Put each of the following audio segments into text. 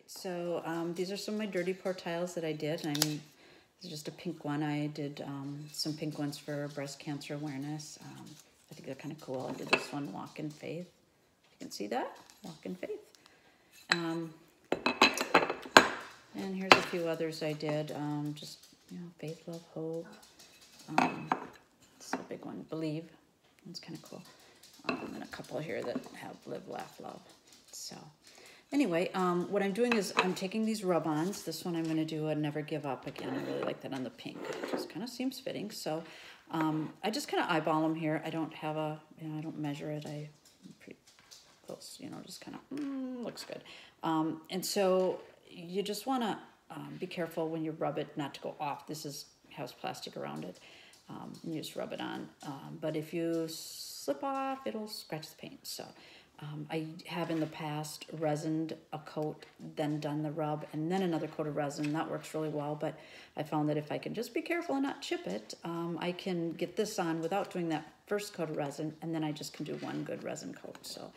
so these are some of my dirty pour tiles that I did. I mean, this is just a pink one. I did some pink ones for breast cancer awareness. I think they're kind of cool. I did this one, Walk in Faith. You can see that, Walk in Faith. And here's a few others I did. Just, you know, Faith, Love, Hope. This is a big one, Believe. It's kind of cool. And a couple here that have Live, Laugh, Love. So anyway, what I'm doing is I'm taking these rub-ons. This one I'm going to do a Never Give Up again. I really like that on the pink. It just kind of seems fitting. So I just kind of eyeball them here. I don't have a, you know, I don't measure it. I'm pretty close, you know, just kind of looks good. And so you just want to be careful when you rub it not to go off. This has plastic around it. And you just rub it on. But if you slip off, it'll scratch the paint. So I have in the past resined a coat, then done the rub, and then another coat of resin. That works really well, but I found that if I can just be careful and not chip it, I can get this on without doing that first coat of resin, and then I just can do one good resin coat. So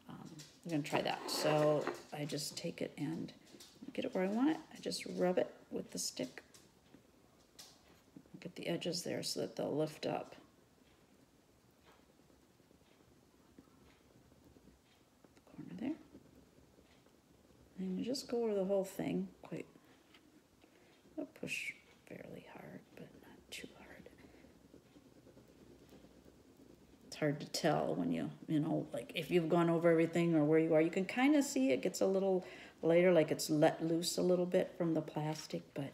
I'm going to try that. So I just take it and get it where I want it. I just rub it with the stick. Get the edges there so that they'll lift up. Corner there. And you just go over the whole thing quite. I'll push fairly hard, but not too hard. It's hard to tell when you know, like if you've gone over everything or where you are, you can kind of see it gets a little lighter, like it's let loose a little bit from the plastic, but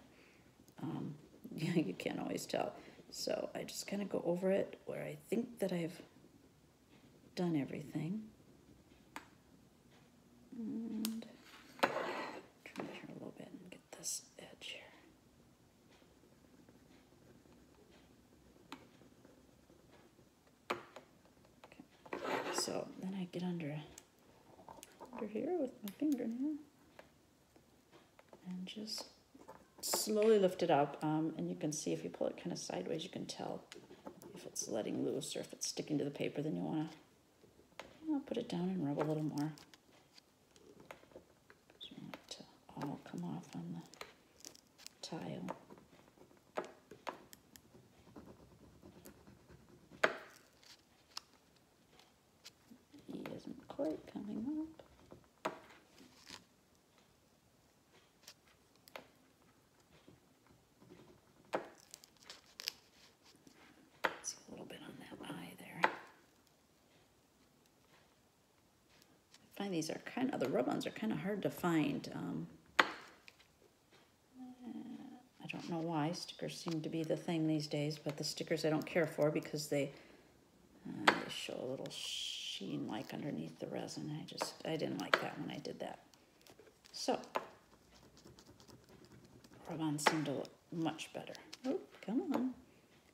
yeah, you can't always tell. So I just kind of go over it where I think that I've done everything. And trim it here a little bit and get this edge here. Okay. So then I get under here with my fingernail and just slowly lift it up, and you can see if you pull it kind of sideways, you can tell if it's letting loose or if it's sticking to the paper. Then you want to put it down and rub a little more. You want it to all come off on the tile. E isn't quite coming up. These are kind of, the rub-ons are kind of hard to find. I don't know why. Stickers seem to be the thing these days, but the stickers I don't care for because they show a little sheen like underneath the resin. I didn't like that when I did that. So, rub-ons seem to look much better. Oh, come on.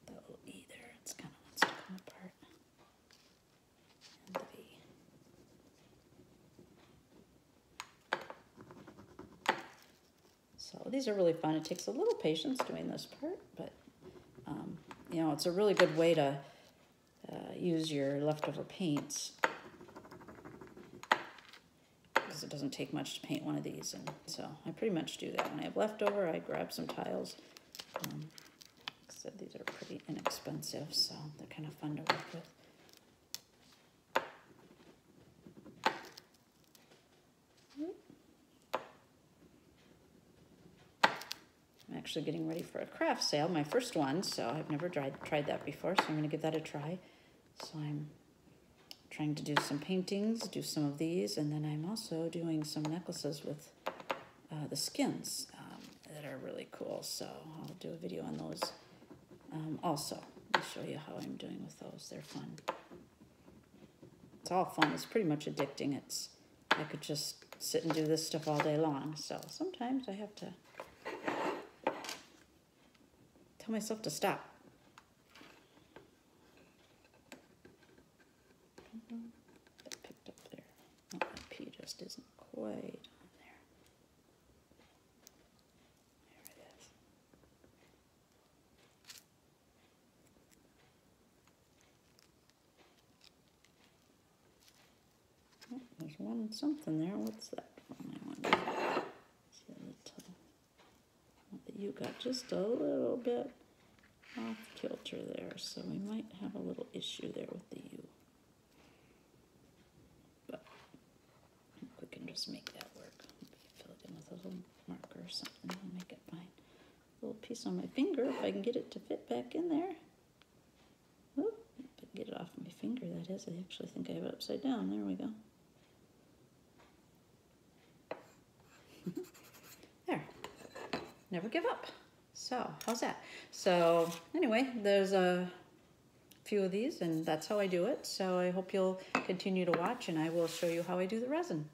That little E there, it's kind of wants to come apart. And the V. So these are really fun. It takes a little patience doing this part, but you know, it's a really good way to use your leftover paints because it doesn't take much to paint one of these. And so I pretty much do that. When I have leftover, I grab some tiles. Like I said, these are pretty inexpensive, so they're kind of fun to work with. Actually getting ready for a craft sale, my first one, so I've never tried that before, so I'm going to give that a try. So I'm trying to do some paintings, do some of these, and then I'm also doing some necklaces with the skins that are really cool, so I'll do a video on those also. I'll show you how I'm doing with those. They're fun. It's all fun. It's pretty much addicting. I could just sit and do this stuff all day long, so sometimes I have to tell myself to stop. That picked up there. Oh, that P just isn't quite on there. There it is. Oh, there's one something there. What's that from? I wonder. U got just a little bit off kilter there, so we might have a little issue there with the U. But I think we can just make that work. Maybe fill it in with a little marker or something, I'll make it fine. A little piece on my finger, if I can get it to fit back in there. Oop, if I can get it off my finger, that is. I actually think I have it upside down. There we go. There. Never give up. So, how's that? So, anyway, there's a few of these, and that's how I do it. So I hope you'll continue to watch, and I will show you how I do the resin.